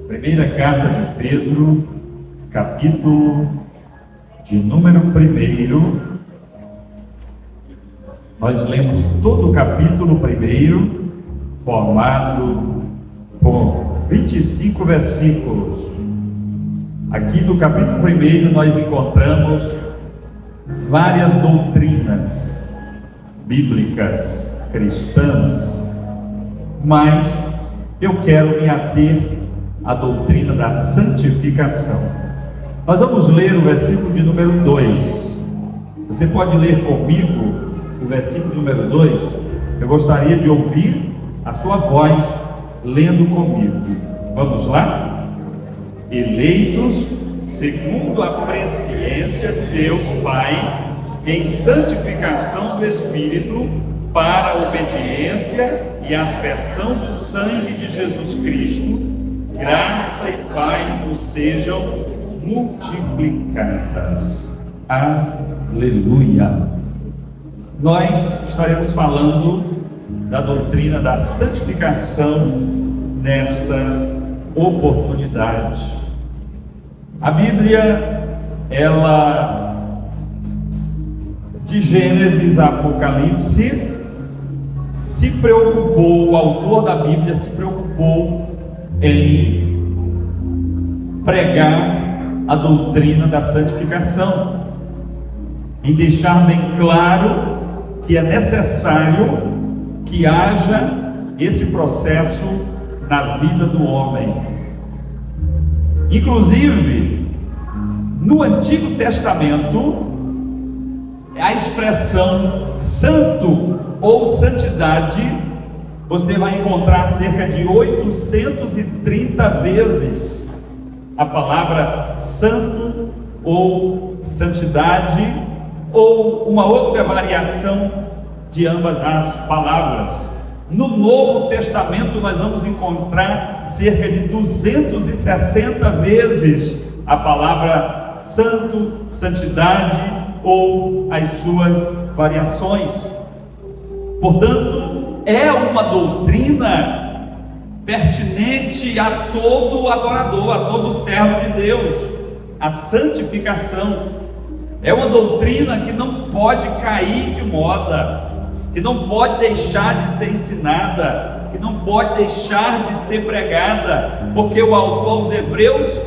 Primeira carta de Pedro, capítulo de número 1. Nós lemos todo o capítulo 1, formado por 25 versículos. Aqui no capítulo 1 nós encontramos várias doutrinas bíblicas, cristãs, mas eu quero me ater à doutrina da santificação. Nós vamos ler o versículo de número 2. Você pode ler comigo o versículo número 2? Eu gostaria de ouvir a sua voz lendo comigo. Vamos lá? Eleitos segundo a presciência de Deus Pai, em santificação do Espírito, para a obediência e aspersão do sangue de Jesus Cristo, graça e paz nos sejam multiplicadas. Aleluia! Nós estaremos falando da doutrina da santificação nesta oportunidade. A Bíblia, ela, de Gênesis a Apocalipse, se preocupou, o autor da Bíblia se preocupou em pregar a doutrina da santificação, em deixar bem claro que é necessário que haja esse processo na vida do homem. Inclusive, no Antigo Testamento, a expressão santo ou santidade, você vai encontrar cerca de 830 vezes a palavra santo ou santidade, ou uma outra variação de ambas as palavras. No Novo Testamento nós vamos encontrar cerca de 260 vezes a palavra santo, santidade ou as suas variações. Portanto, é uma doutrina pertinente a todo adorador, a todo servo de Deus. A santificação é uma doutrina que não pode cair de moda, que não pode deixar de ser ensinada, que não pode deixar de ser pregada, porque o autor aos Hebreus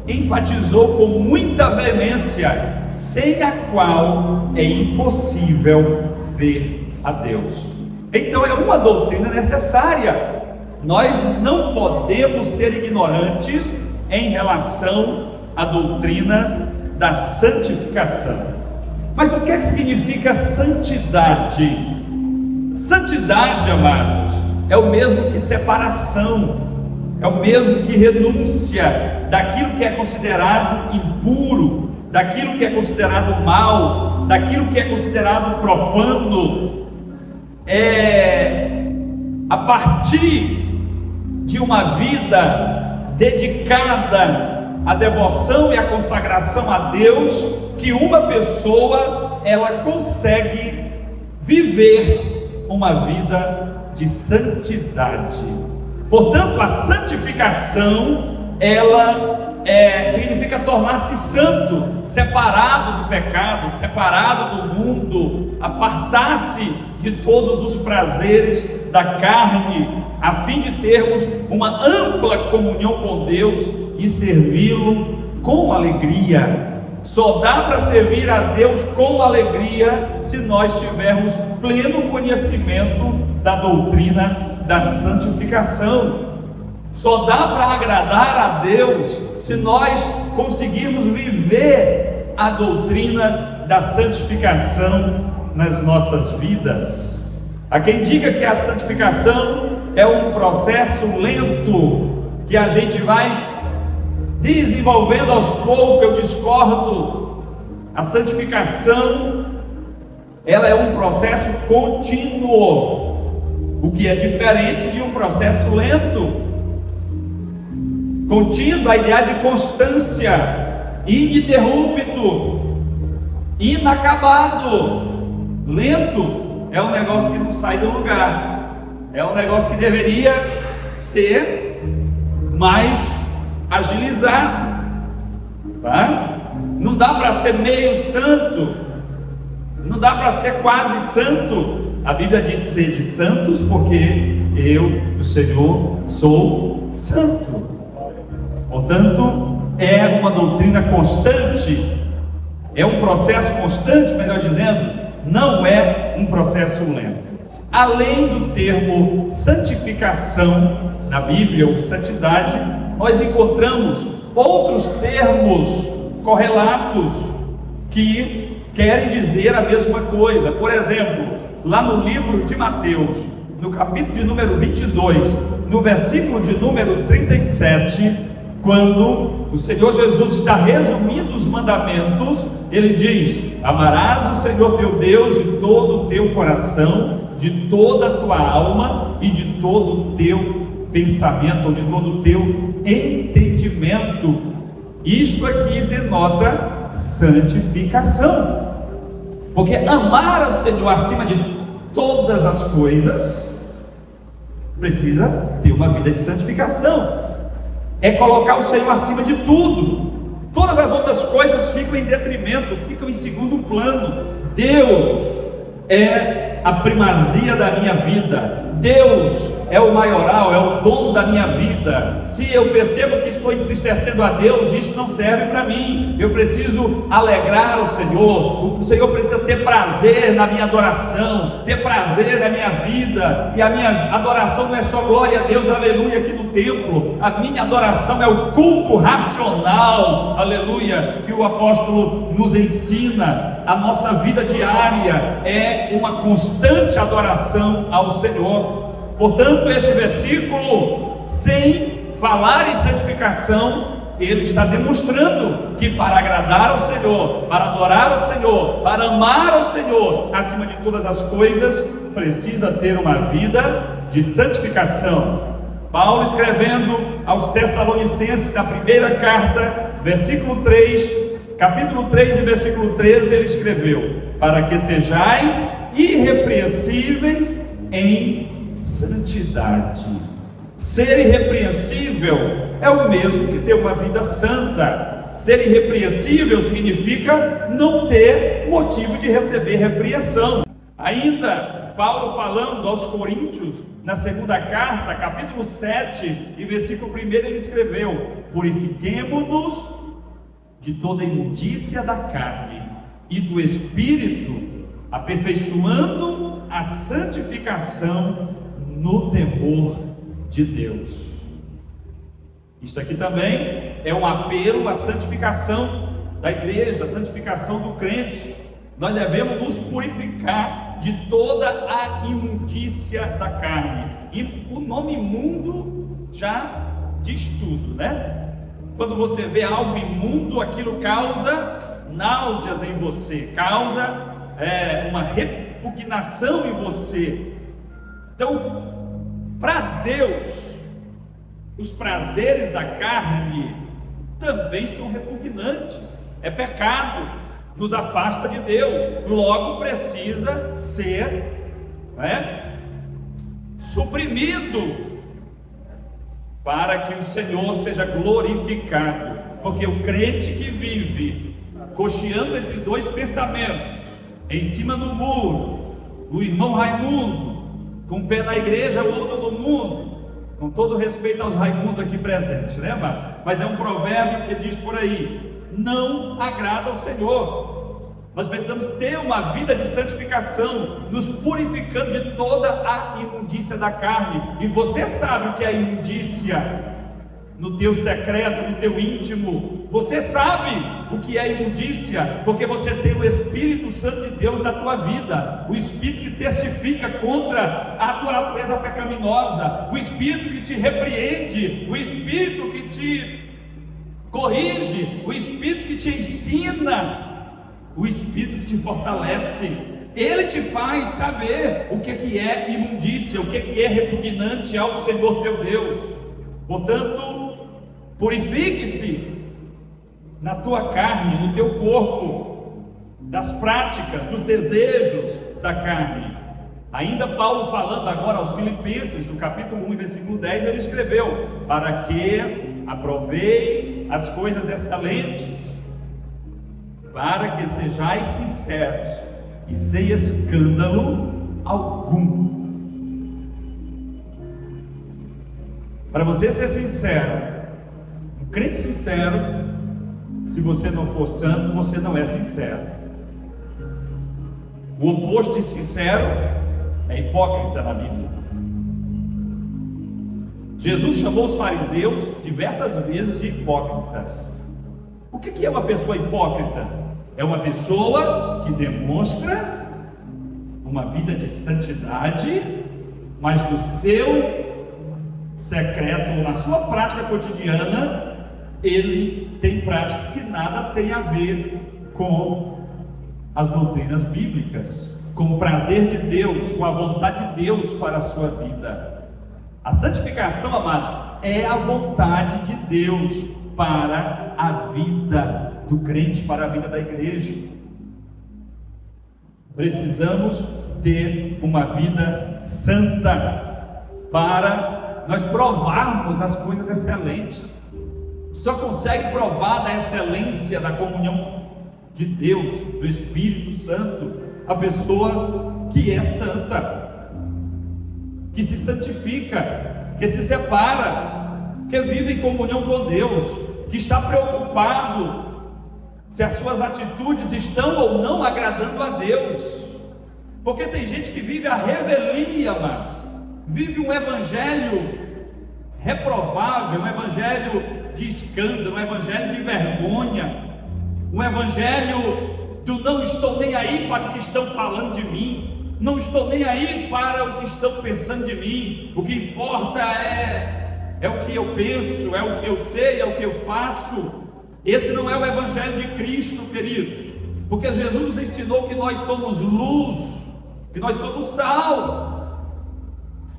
enfatizou com muita veemência, sem a qual é impossível ver a Deus. Então é uma doutrina necessária. Nós não podemos ser ignorantes em relação à doutrina da santificação. Mas o que é que significa santidade? Santidade, amados, é o mesmo que separação, é o mesmo que renúncia daquilo que é considerado impuro, daquilo que é considerado mal, daquilo que é considerado profano. A partir de uma vida dedicada à devoção e à consagração a Deus, que uma pessoa ela consegue viver uma vida de santidade. Portanto, a santificação ela significa tornar-se santo, separado do pecado, separado do mundo, apartar-se de todos os prazeres da carne, a fim de termos uma ampla comunhão com Deus e servi-lo com alegria. Só dá para servir a Deus com alegria se nós tivermos pleno conhecimento da doutrina da santificação. Só dá para agradar a Deus se nós conseguirmos viver a doutrina da santificação nas nossas vidas. Há quem diga que a santificação é um processo lento, que a gente vai desenvolvendo aos poucos. Eu discordo. A santificação ela é um processo contínuo, o que é diferente de um processo lento. Contínuo, a ideia de constância, ininterrupto, inacabado. Lento é um negócio que não sai do lugar, é um negócio que deveria ser mais agilizado, tá? Não dá para ser meio santo, não dá para ser quase santo. A Bíblia diz: sede santos, porque eu, o Senhor, sou santo. Portanto, é uma doutrina constante, é um processo constante, melhor dizendo, não é um processo lento. Além do termo santificação na Bíblia, ou santidade, nós encontramos outros termos correlatos que querem dizer a mesma coisa. Por exemplo, lá no livro de Mateus, no capítulo de número 22, no versículo de número 37, quando o Senhor Jesus está resumindo os mandamentos, ele diz: amarás o Senhor teu Deus de todo o teu coração, de toda a tua alma e de todo o teu pensamento, ou de todo o teu entendimento. Isto aqui denota santificação, porque amar ao Senhor acima de todas as coisas precisa ter uma vida de santificação. É colocar o Senhor acima de tudo. Todas as outras coisas ficam em detrimento, ficam em segundo plano. Deus é a primazia da minha vida. Deus é o maioral, é o dono da minha vida. Se eu percebo que estou entristecendo a Deus, isso não serve para mim. Eu preciso alegrar o Senhor. O Senhor precisa ter prazer na minha adoração, ter prazer na minha vida. E a minha adoração não é só glória a Deus, aleluia, aqui no templo. A minha adoração é o culto racional, aleluia, que o apóstolo nos ensina. A nossa vida diária é uma constante adoração ao Senhor. Portanto, este versículo, sem falar em santificação, ele está demonstrando que para agradar ao Senhor, para adorar ao Senhor, para amar ao Senhor acima de todas as coisas, precisa ter uma vida de santificação. Paulo, escrevendo aos Tessalonicenses, na primeira carta, versículo 3, capítulo 3 e versículo 13, ele escreveu: para que sejais irrepreensíveis em santidade. Ser irrepreensível é o mesmo que ter uma vida santa. Ser irrepreensível significa não ter motivo de receber repreensão. Ainda Paulo, falando aos Coríntios, na segunda carta, capítulo 7 e versículo 1, ele escreveu: purifiquemo-nos de toda imundícia da carne e do espírito, aperfeiçoando a santificação no temor de Deus. Isto aqui também é um apelo à santificação da igreja, à santificação do crente. Nós devemos nos purificar de toda a imundícia da carne. E o nome imundo já diz tudo, né? Quando você vê algo imundo, aquilo causa náuseas em você, causa uma repugnação em você. Então, para Deus, os prazeres da carne também são repugnantes, é pecado, nos afasta de Deus, logo precisa ser suprimido, para que o Senhor seja glorificado. Porque o crente que vive cocheando entre dois pensamentos, em cima do muro, o irmão Raimundo, com um pé na igreja, o outro no mundo, com todo respeito aos Raimundo aqui presentes, né, Márcio? Mas é um provérbio que diz por aí: não agrada ao Senhor. Nós precisamos ter uma vida de santificação, nos purificando de toda a imundícia da carne. E você sabe o que é imundícia no teu secreto, no teu íntimo. Você sabe o que é imundícia, porque você tem o Espírito Santo de Deus na tua vida, o Espírito que testifica contra a tua natureza pecaminosa, o Espírito que te repreende, o Espírito que te corrige, o Espírito que te ensina, o Espírito que te fortalece. Ele te faz saber o que é imundícia, o que é repugnante ao Senhor teu Deus. Portanto, purifique-se na tua carne, no teu corpo, das práticas, dos desejos da carne. Ainda Paulo, falando agora aos Filipenses, no capítulo 1, versículo 10, ele escreveu: para que aproveis as coisas excelentes, para que sejais sinceros e sem escândalo algum. Para você ser sincero, um crente sincero, se você não for santo, você não é sincero. O oposto de sincero é hipócrita na Bíblia. Jesus chamou os fariseus diversas vezes de hipócritas. O que é uma pessoa hipócrita? É uma pessoa que demonstra uma vida de santidade, mas no seu secreto ou na sua prática cotidiana, ele tem práticas que nada tem a ver com as doutrinas bíblicas, com o prazer de Deus, com a vontade de Deus para a sua vida. A santificação, amados, é a vontade de Deus para a vida do crente, para a vida da igreja. Precisamos ter uma vida santa para nós provarmos as coisas excelentes. Só consegue provar da excelência da comunhão de Deus, do Espírito Santo, a pessoa que é santa, que se santifica, que se separa, que vive em comunhão com Deus, que está preocupado se as suas atitudes estão ou não agradando a Deus. Porque tem gente que vive a revelia, mas vive um evangelho reprovável, um evangelho de escândalo, um evangelho de vergonha, um evangelho do não estou nem aí para o que estão falando de mim, não estou nem aí para o que estão pensando de mim, o que importa é o que eu penso, é o que eu sei, é o que eu faço. Esse não é o evangelho de Cristo, queridos, porque Jesus nos ensinou que nós somos luz, que nós somos sal.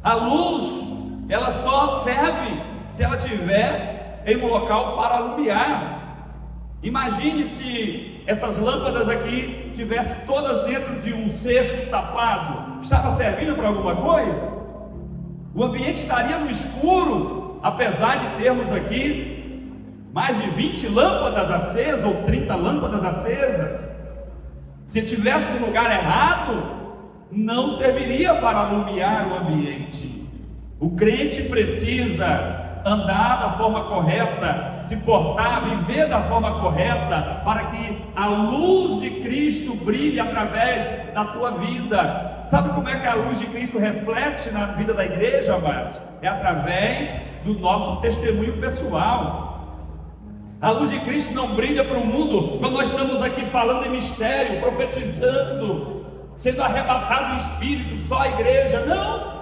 A luz, ela só serve se ela estiver em um local para alumiar. Imagine se essas lâmpadas aqui tivessem todas dentro de um cesto tapado, estava servindo para alguma coisa? O ambiente estaria no escuro, apesar de termos aqui mais de 20 lâmpadas acesas ou 30 lâmpadas acesas. Se tivesse no lugar errado, não serviria para alumiar o ambiente. O crente precisa andar da forma correta, se portar, viver da forma correta, para que a luz de Cristo brilhe através da tua vida. Sabe como é que a luz de Cristo reflete na vida da igreja, amados? É através do nosso testemunho pessoal. A luz de Cristo não brilha para o mundo quando nós estamos aqui falando em mistério, profetizando, sendo arrebatado em espírito, só a igreja. Não!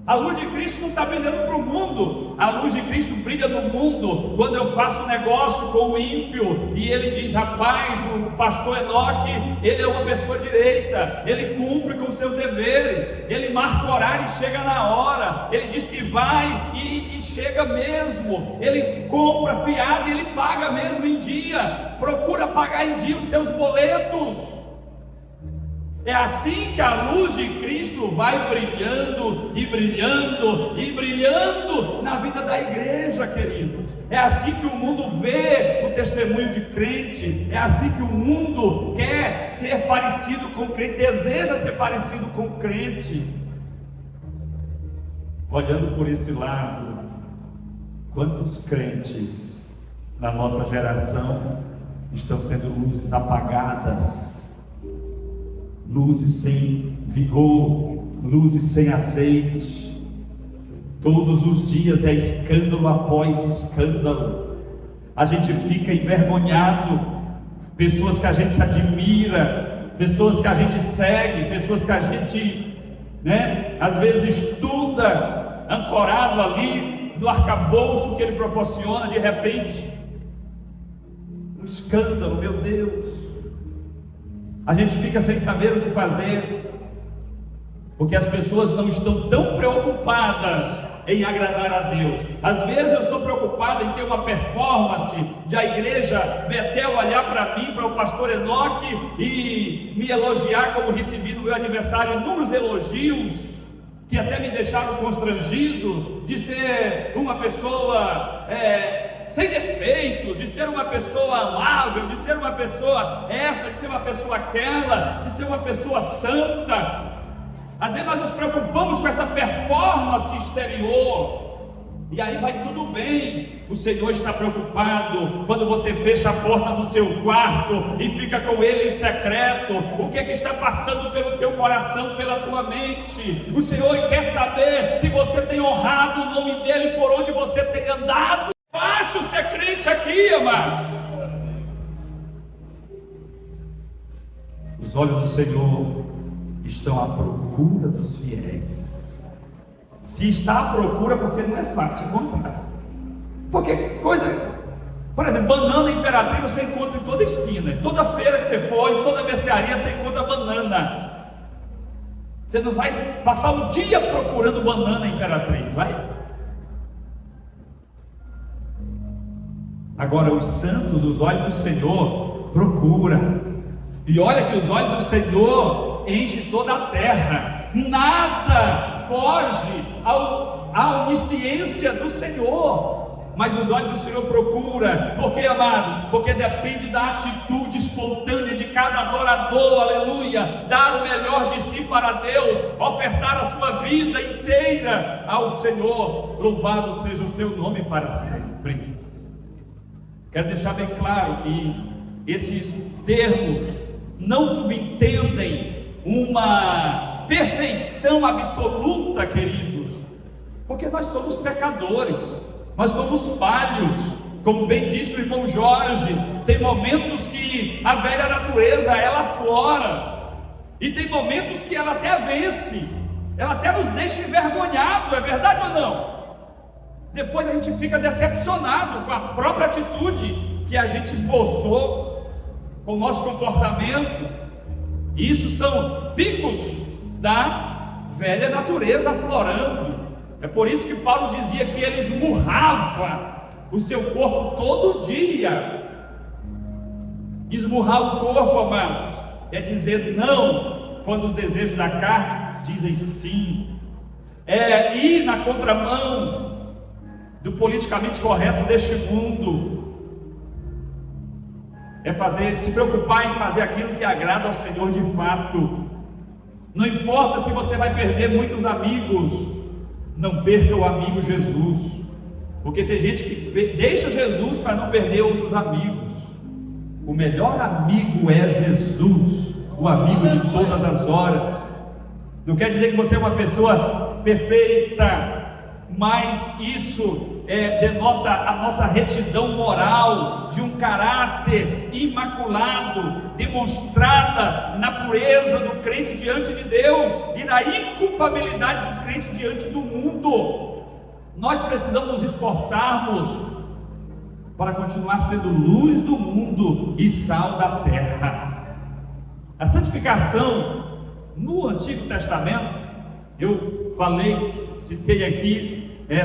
A luz de Cristo não está brilhando para o mundo. A luz de Cristo brilha no mundo quando eu faço negócio com o ímpio e ele diz: rapaz, o pastor Enoque, ele é uma pessoa direita, ele cumpre com seus deveres, ele marca o horário e chega na hora, ele diz que vai e chega mesmo, ele compra fiado e ele paga mesmo em dia, procura pagar em dia os seus boletos. É assim que a luz de Cristo vai brilhando e brilhando e brilhando na vida da igreja, queridos. É assim que o mundo vê o testemunho de crente. É assim que o mundo quer ser parecido com o crente, deseja ser parecido com o crente. Olhando por esse lado, quantos crentes na nossa geração estão sendo luzes apagadas, luzes sem vigor, luzes sem azeite. Todos os dias é escândalo após escândalo. A gente fica envergonhado. Pessoas que a gente admira, pessoas que a gente segue, pessoas que a gente, às vezes estuda, ancorado ali no arcabouço que ele proporciona, de repente, um escândalo, meu Deus. A gente fica sem saber o que fazer, porque as pessoas não estão tão preocupadas em agradar a Deus. Às vezes eu estou preocupado em ter uma performance de a igreja Betel olhar para mim, para o pastor Enoque, e me elogiar, como recebi no meu aniversário inúmeros elogios, que até me deixaram constrangido de ser uma pessoa sem defeitos, de ser uma pessoa amável, de ser uma pessoa essa, de ser uma pessoa aquela, de ser uma pessoa santa. Às vezes nós nos preocupamos com essa performance exterior, e aí vai tudo bem. O Senhor está preocupado quando você fecha a porta do seu quarto e fica com Ele em secreto. O que é que está passando pelo teu coração, pela tua mente? O Senhor quer saber se você tem honrado o nome dEle por onde você tem andado. Fácil ser crente aqui, amados. Os olhos do Senhor estão à procura dos fiéis. Se está à procura, porque não é fácil encontrar. Porque coisa, por exemplo, banana Imperatriz você encontra em toda esquina. Em toda feira que você for, em toda mercearia você encontra banana. Você não vai passar o dia procurando banana Imperatriz, vai? Agora os santos, os olhos do Senhor procuram. E olha que os olhos do Senhor enchem toda a terra. Nada foge à onisciência do Senhor, mas os olhos do Senhor procuram. Por quê, amados? Porque depende da atitude espontânea de cada adorador, aleluia, dar o melhor de si para Deus, ofertar a sua vida inteira ao Senhor. Louvado seja o seu nome para sempre. Quero deixar bem claro que esses termos não subentendem uma perfeição absoluta, queridos, porque nós somos pecadores, nós somos falhos. Como bem disse o irmão Jorge, tem momentos que a velha natureza ela aflora, e tem momentos que ela até vence, ela até nos deixa envergonhados, é verdade ou não? Depois a gente fica decepcionado com a própria atitude que a gente esboçou, com o nosso comportamento. Isso são picos da velha natureza aflorando. É por isso que Paulo dizia que ele esmurrava o seu corpo todo dia. Esmurrar o corpo, amados, é dizer não quando os desejos da carne dizem sim. É ir na contramão do politicamente correto deste mundo. É se preocupar em fazer aquilo que agrada ao Senhor de fato. Não importa se você vai perder muitos amigos, não perca o amigo Jesus, porque tem gente que deixa Jesus para não perder outros amigos. O melhor amigo é Jesus, o amigo de todas as horas. Não quer dizer que você é uma pessoa perfeita, mas isso denota a nossa retidão moral, de um caráter imaculado, demonstrada na pureza do crente diante de Deus e na inculpabilidade do crente diante do mundo. Nós precisamos nos esforçarmos para continuar sendo luz do mundo e sal da terra. A santificação no Antigo Testamento, eu citei aqui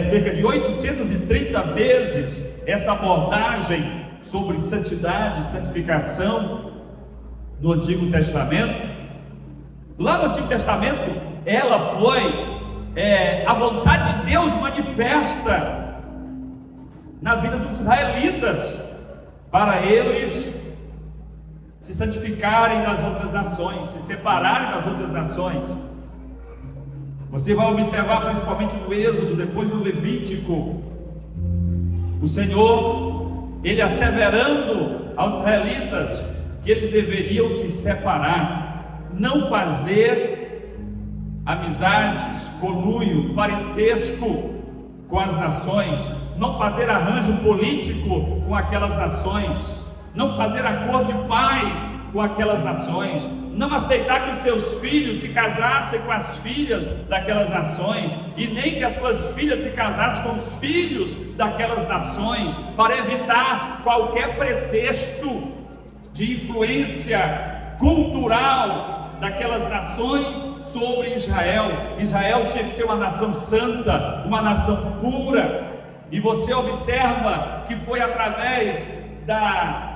cerca de 830 vezes essa abordagem sobre santidade e santificação no Antigo Testamento. Lá no Antigo Testamento, ela foi a vontade de Deus manifesta na vida dos israelitas, para eles se santificarem das outras nações, se separarem das outras nações. Você vai observar principalmente no Êxodo, depois no Levítico, o Senhor, Ele asseverando aos israelitas que eles deveriam se separar, não fazer amizades, conluio, parentesco com as nações, não fazer arranjo político com aquelas nações, não fazer acordo de paz com aquelas nações, não aceitar que os seus filhos se casassem com as filhas daquelas nações, e nem que as suas filhas se casassem com os filhos daquelas nações, para evitar qualquer pretexto de influência cultural daquelas nações sobre Israel. Israel tinha que ser uma nação santa, uma nação pura, e você observa que foi através da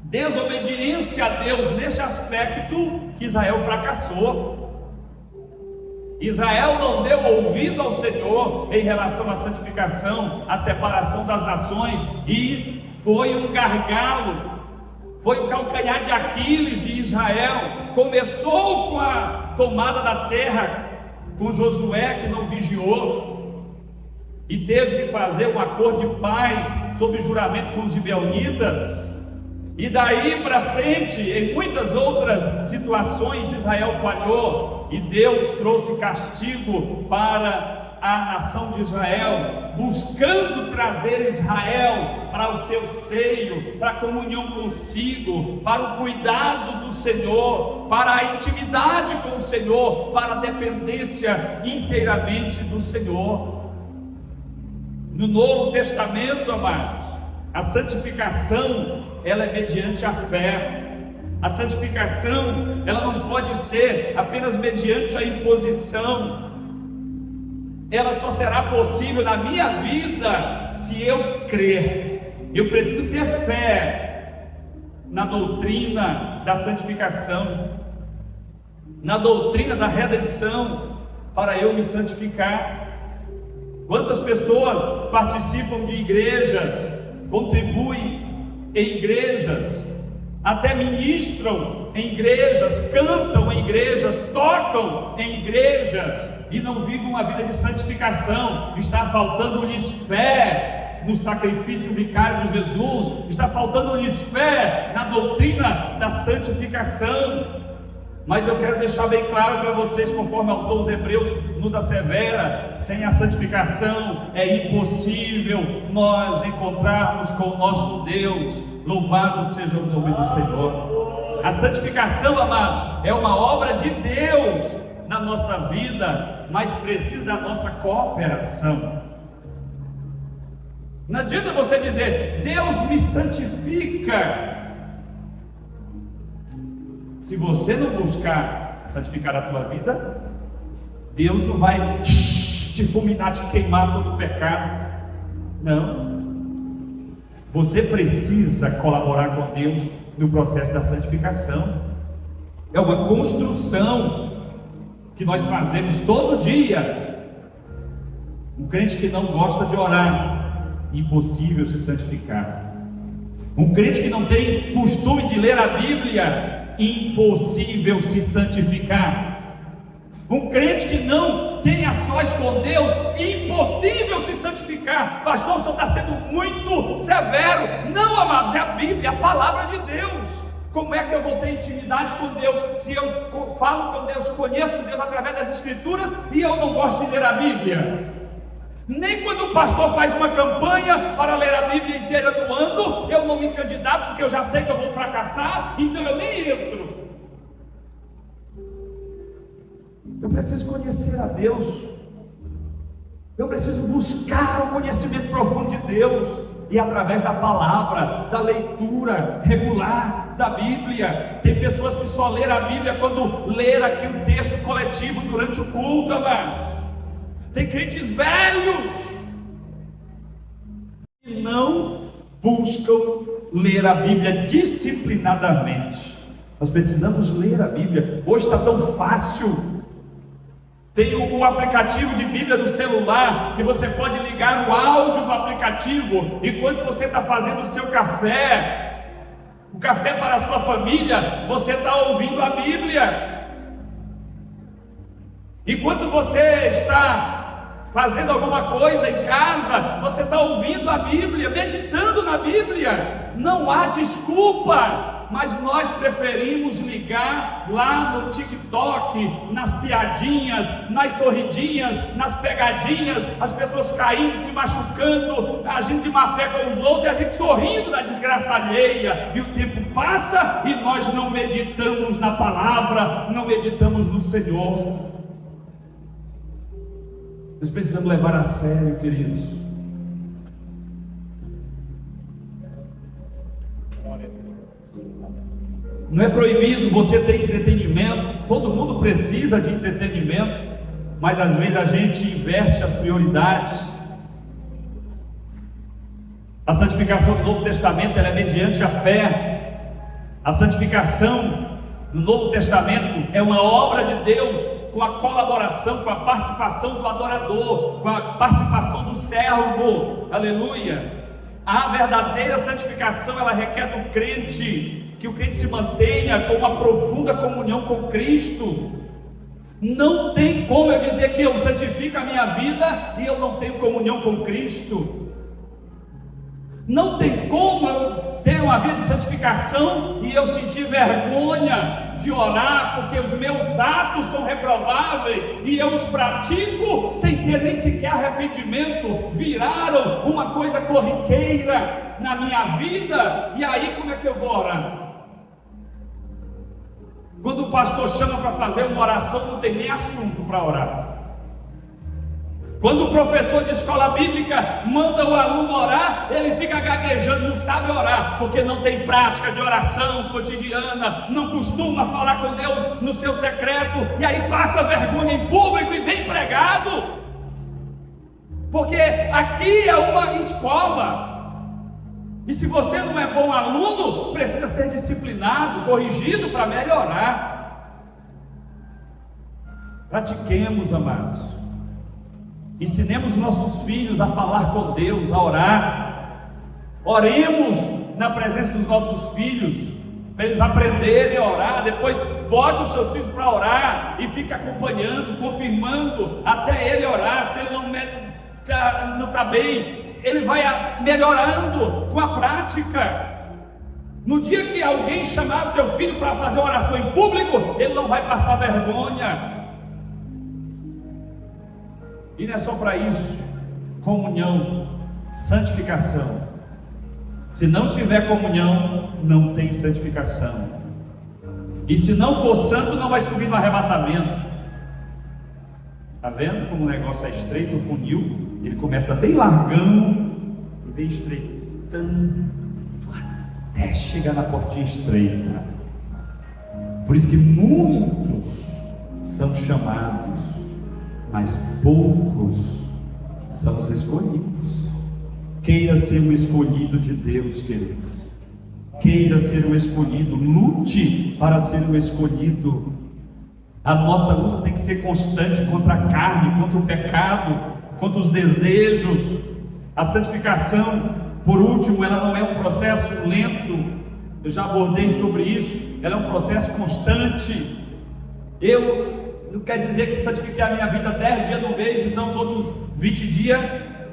desobediência a Deus nesse aspecto que Israel fracassou. Israel não deu ouvido ao Senhor em relação à santificação, à separação das nações, e foi um gargalo, foi o calcanhar de Aquiles de Israel. Começou com a tomada da terra, com Josué que não vigiou, e teve que fazer um acordo de paz sob juramento com os gibeonitas. E daí para frente, em muitas outras situações, Israel falhou, e Deus trouxe castigo para a nação de Israel, buscando trazer Israel para o seu seio, para a comunhão consigo, para o cuidado do Senhor, para a intimidade com o Senhor, para a dependência inteiramente do Senhor. No Novo Testamento, amados, a santificação, ela é mediante a fé. A santificação, ela não pode ser apenas mediante a imposição. Ela só será possível na minha vida se eu crer. Eu preciso ter fé na doutrina da santificação, na doutrina da redenção, para eu me santificar. Quantas pessoas participam de igrejas, contribuem em igrejas, até ministram em igrejas, cantam em igrejas, tocam em igrejas, e não vivem uma vida de santificação. Está faltando-lhes fé no sacrifício vicário de Jesus, está faltando-lhes fé na doutrina da santificação. Mas eu quero deixar bem claro para vocês, conforme o autor dos Hebreus nos assevera, sem a santificação é impossível nós encontrarmos com o nosso Deus. Louvado seja o nome do Senhor. A santificação, amados, é uma obra de Deus na nossa vida, mas precisa da nossa cooperação. Não adianta você dizer, Deus me santifica, se você não buscar santificar a tua vida, Deus não vai te fulminar, te queimar todo o pecado. Não. Você precisa colaborar com Deus no processo da santificação. É uma construção que nós fazemos todo dia. Um crente que não gosta de orar, impossível se santificar. Um crente que não tem costume de ler a Bíblia, impossível se santificar. Um crente que não tem a sós com Deus, impossível se santificar. Pastor, o senhor está sendo muito severo. Não, amados, é a Bíblia, a palavra de Deus. Como é que eu vou ter intimidade com Deus se eu falo com Deus, conheço Deus através das Escrituras e eu não gosto de ler a Bíblia? Nem quando o pastor faz uma campanha para ler a Bíblia inteira no ano, eu não me candidato, porque eu já sei que eu vou fracassar, então eu nem entro. Eu preciso conhecer a Deus, eu preciso buscar o conhecimento profundo de Deus, e através da palavra, da leitura regular da Bíblia. Tem pessoas que só leram a Bíblia quando ler aqui o texto coletivo durante o culto, amados. Tem crentes velhos que não buscam ler a Bíblia disciplinadamente. Nós precisamos ler a Bíblia. Hoje está tão fácil. Tem o aplicativo de Bíblia no celular, que você pode ligar o áudio do aplicativo enquanto você está fazendo o seu café, o café para a sua família, você está ouvindo a Bíblia. Enquanto você está fazendo alguma coisa em casa, você está ouvindo a Bíblia, meditando na Bíblia. Não há desculpas, mas nós preferimos ligar lá no TikTok, nas piadinhas, nas sorridinhas, nas pegadinhas, as pessoas caindo, se machucando, agindo de má fé com os outros, e a gente sorrindo da desgraça alheia, e o tempo passa e nós não meditamos na palavra, não meditamos no Senhor. Nós precisamos levar a sério, queridos. Não é proibido você ter entretenimento, todo mundo precisa de entretenimento, mas às vezes a gente inverte as prioridades. A santificação do Novo Testamento, ela é mediante a fé. A santificação no Novo Testamento é uma obra de Deus com a colaboração, com a participação do adorador, com a participação do servo. Aleluia! A verdadeira santificação, ela requer do crente, que o crente se mantenha com uma profunda comunhão com Cristo. Não tem como eu dizer que eu santifico a minha vida e eu não tenho comunhão com Cristo. Não tem como eu ter uma vida de santificação e eu sentir vergonha de orar, porque os meus atos são reprováveis e eu os pratico sem ter nem sequer arrependimento, viraram uma coisa corriqueira na minha vida. E aí como é que eu vou orar? Quando o pastor chama para fazer uma oração, não tem nem assunto para orar. Quando o professor de escola bíblica manda o aluno orar, ele fica gaguejando, não sabe orar, porque não tem prática de oração cotidiana, não costuma falar com Deus no seu secreto, e aí passa vergonha em público e bem pregado, porque aqui é uma escola. E se você não é bom aluno, precisa ser disciplinado, corrigido para melhorar. Pratiquemos, amados. Ensinemos nossos filhos a falar com Deus, a orar. Oremos na presença dos nossos filhos, para eles aprenderem a orar. Depois bote os seus filhos para orar e fique acompanhando, confirmando até ele orar. Se ele não está bem, ele vai melhorando com a prática. No dia que alguém chamar o teu filho para fazer oração em público, ele não vai passar vergonha. E não é só para isso. Comunhão, santificação. Se não tiver comunhão, não tem santificação. E se não for santo, não vai subir no arrebatamento. Está vendo como o negócio é estreito, o funil? Ele começa bem largão e vem estreitando até chegar na portinha estreita. Por isso que muitos são chamados, mas poucos são os escolhidos. Queira ser o escolhido de Deus, queridos. Queira ser o escolhido, lute para ser o escolhido. A nossa luta tem que ser constante contra a carne, contra o pecado, contra os desejos. A santificação, por último, ela não é um processo lento. Eu já abordei sobre isso. Ela é um processo constante. Não quer dizer que santifiquei a minha vida 10 dias no mês, então os outros 20 dias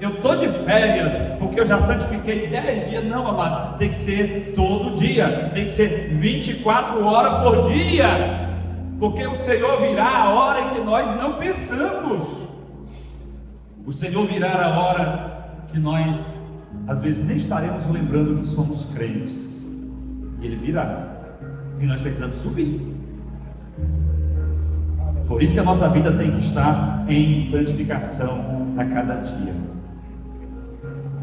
eu estou de férias, porque eu já santifiquei 10 dias. Não, amados, tem que ser todo dia, tem que ser 24 horas por dia, porque o Senhor virá a hora em que nós não pensamos. O Senhor virá a hora que nós, às vezes, nem estaremos lembrando que somos crentes, e Ele virá, e nós precisamos subir. Por isso que a nossa vida tem que estar em santificação a cada dia.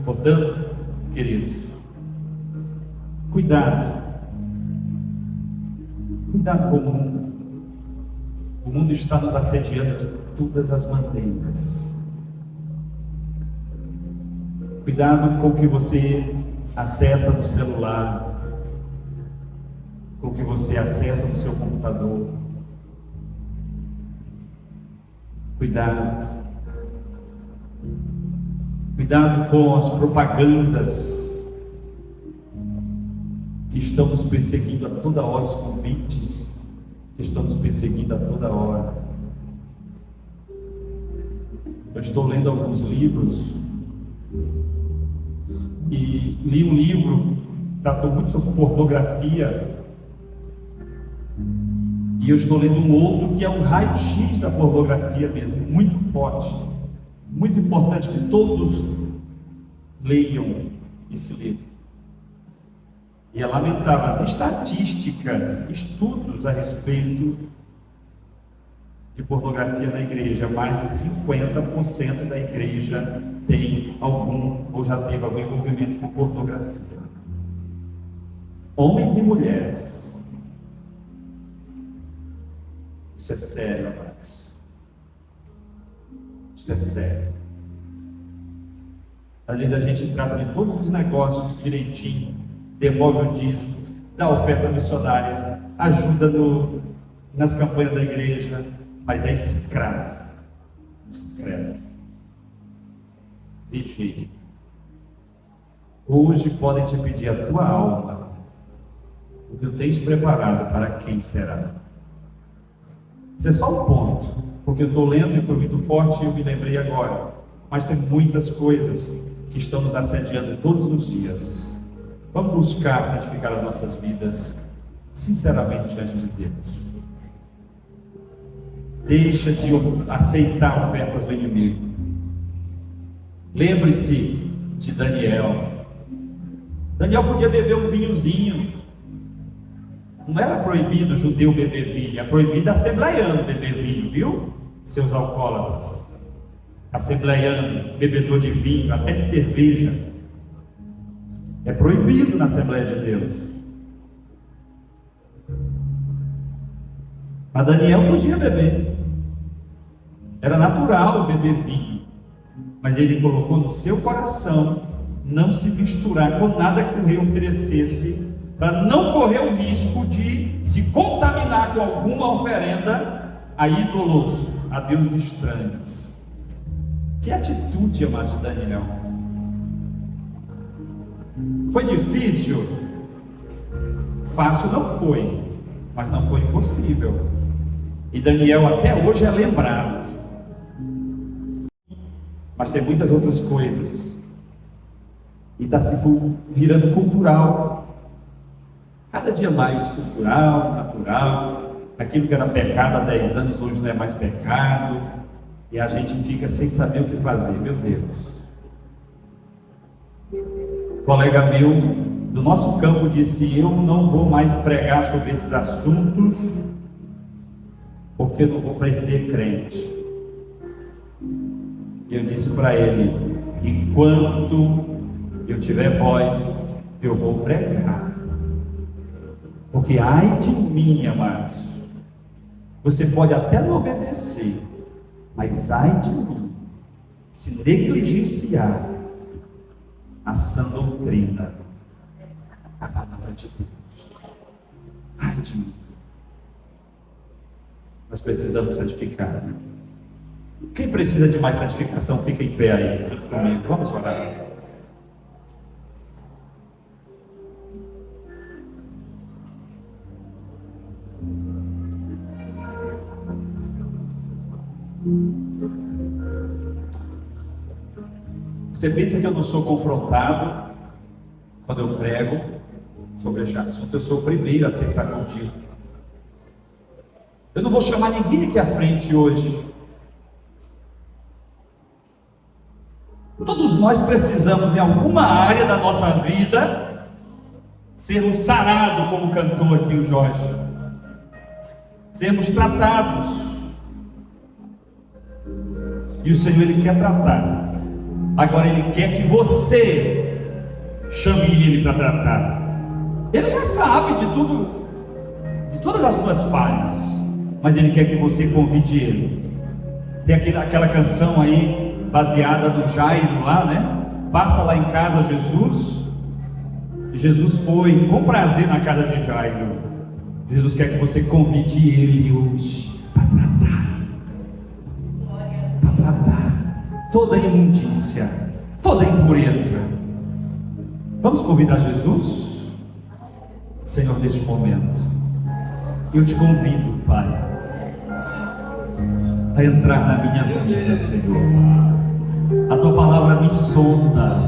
Portanto, queridos, cuidado com o mundo. O mundo está nos assediando de todas as maneiras. Cuidado com o que você acessa no celular, com o que você acessa no seu computador. Cuidado com as propagandas que estão nos perseguindo a toda hora, os convites que estão nos perseguindo a toda hora. Eu estou lendo alguns livros e li um livro que tratou muito sobre pornografia. E eu estou lendo um outro que é um raio-x da pornografia mesmo, muito forte, muito importante que todos leiam esse livro. E é lamentável as estatísticas, estudos a respeito de pornografia na igreja. Mais de 50% da igreja tem algum ou já teve algum envolvimento com pornografia. Homens e mulheres. Isso é sério, amados. Isso é sério. Às vezes a gente trata de todos os negócios direitinho, devolve o dízimo, dá oferta missionária, ajuda nas campanhas da igreja, mas é escravo. Discreto. Vigie. Hoje podem te pedir a tua alma, o que eu tens preparado para quem será. Isso é só um ponto, porque eu estou lendo e estou muito forte e eu me lembrei agora. Mas tem muitas coisas que estão nos assediando todos os dias. Vamos buscar santificar as nossas vidas, sinceramente, diante de Deus. Deixa de aceitar ofertas do inimigo. Lembre-se de Daniel. Daniel podia beber um vinhozinho. Não era proibido o judeu beber vinho, é proibido assembleiano beber vinho, viu? Seus alcoólatras. Assembleiano, bebedor de vinho, até de cerveja. É proibido na Assembleia de Deus. Mas Daniel podia beber. Era natural beber vinho. Mas ele colocou no seu coração não se misturar com nada que o rei oferecesse, para não correr o risco de se contaminar com alguma oferenda a ídolos, a deuses estranhos. Que atitude, amado, de Daniel. Foi difícil? Fácil não foi, mas não foi impossível. E Daniel até hoje é lembrado. Mas tem muitas outras coisas. E está se virando cultural. Cada dia mais cultural, natural. Aquilo que era pecado há 10 anos, hoje não é mais pecado. E a gente fica sem saber o que fazer. Meu Deus. Um colega meu do nosso campo disse: eu não vou mais pregar sobre esses assuntos, porque eu não vou perder crente. E eu disse para ele: enquanto eu tiver voz, eu vou pregar. Porque ai de mim, amados, você pode até não obedecer, mas ai de mim, se negligenciar a sã doutrina, a palavra de Deus. Ai de mim. Nós precisamos santificar. Quem precisa de mais santificação, fica em pé aí, junto comigo. Vamos orar. Você pensa que eu não sou confrontado quando eu prego sobre esse assunto? Eu sou o primeiro a ser sacudido. Eu não vou chamar ninguém aqui à frente hoje. Todos nós precisamos, em alguma área da nossa vida, sermos sarados, como cantou aqui o Jorge, sermos tratados. E o Senhor, Ele quer tratar. Agora Ele quer que você chame Ele para tratar. Ele já sabe de tudo, de todas as tuas falhas, mas Ele quer que você convide Ele. Tem aquela canção aí, baseada no Jairo lá, né? Passa lá em casa, Jesus. E Jesus foi com prazer na casa de Jairo. Jesus quer que você convide Ele hoje para tratar toda imundícia, toda impureza. Vamos convidar Jesus? Senhor, neste momento eu te convido, Pai, a entrar na minha vida, Senhor. A tua palavra me sonda,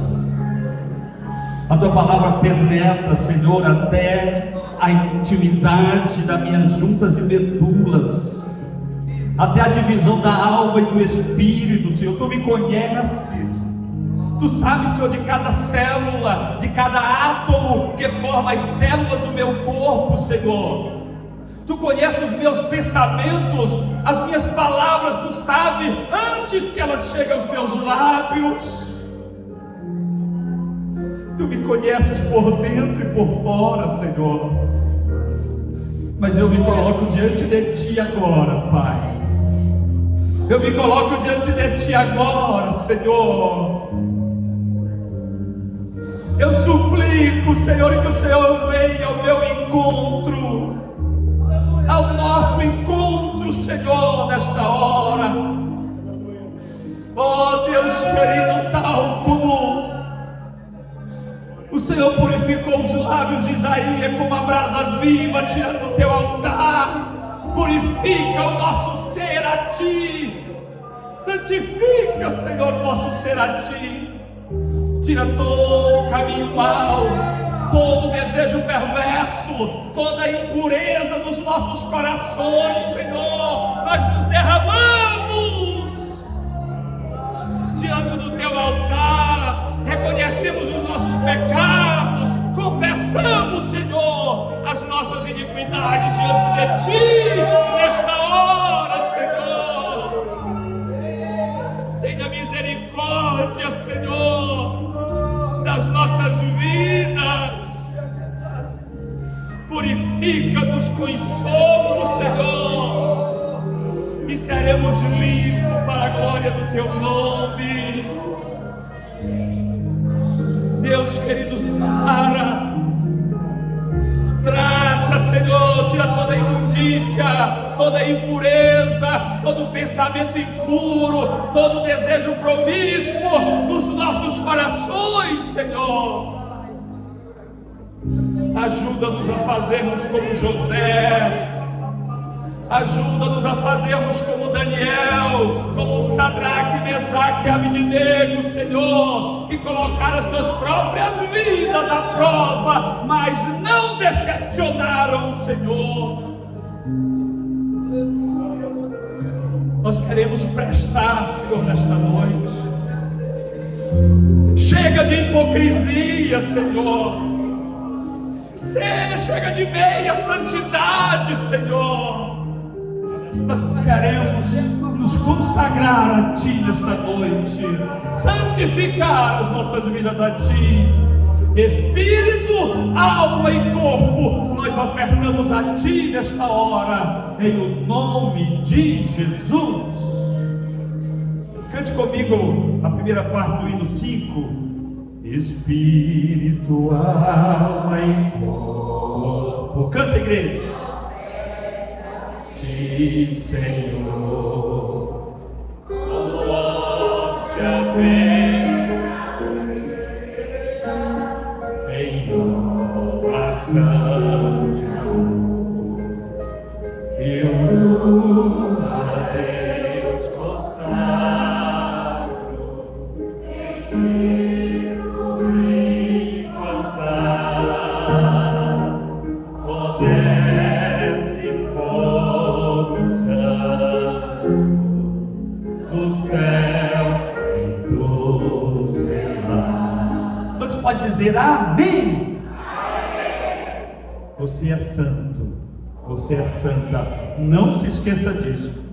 a tua palavra penetra, Senhor, até a intimidade das minhas juntas e medulas, até a divisão da alma e do espírito, Senhor. Tu me conheces, tu sabes, Senhor, de cada célula, de cada átomo que forma as células do meu corpo, Senhor. Tu conheces os meus pensamentos, as minhas palavras, tu sabes antes que elas cheguem aos meus lábios. Tu me conheces por dentro e por fora, Senhor. Mas eu me coloco diante de Ti agora, Pai. Eu me coloco diante de Ti agora, Senhor. Eu suplico, Senhor, que o Senhor venha ao meu encontro, ao nosso encontro, Senhor, nesta os lábios de Isaías como a brasa viva, tirando do teu altar. Purifica o nosso ser a ti. Santifica, Senhor, o nosso ser a ti. Tira todo o caminho mau, todo desejo perverso, toda impureza dos nossos corações, Senhor. Nós nos derramamos diante do teu altar, reconhecemos os nossos pecados, confessamos, Senhor, as nossas iniquidades diante de ti, nesta hora, Senhor. Tenha misericórdia, Senhor, das nossas vidas. Purifica-nos com ensopo, Senhor, e seremos limpos para a glória do teu nome. Deus querido, sara, trata, Senhor, tira toda a imundícia, toda a impureza, todo pensamento impuro, todo desejo promíscuo dos nossos corações, Senhor. Ajuda-nos a fazermos como José, ajuda-nos a fazermos como Daniel, como Sadraque, Mesaque e Abednego, Senhor, que colocaram as suas próprias vidas à prova, mas não decepcionaram o Senhor. Nós queremos prestar, Senhor, nesta noite. Chega de hipocrisia, Senhor. Chega de meia santidade, Senhor. Nós queremos nos consagrar a Ti nesta noite, santificar as nossas vidas a Ti. Espírito, alma e corpo, nós ofertamos a Ti nesta hora, em o nome de Jesus. Cante comigo a primeira parte do hino 5. Espírito, alma e corpo. Canta, igreja. Ti, Senhor, como hóstia em oração de amor, eu tu a Deus consagro em cantar, desce fogo santo do céu e do céu. Você pode dizer amém? Você é santo, você é santa, não se esqueça disso.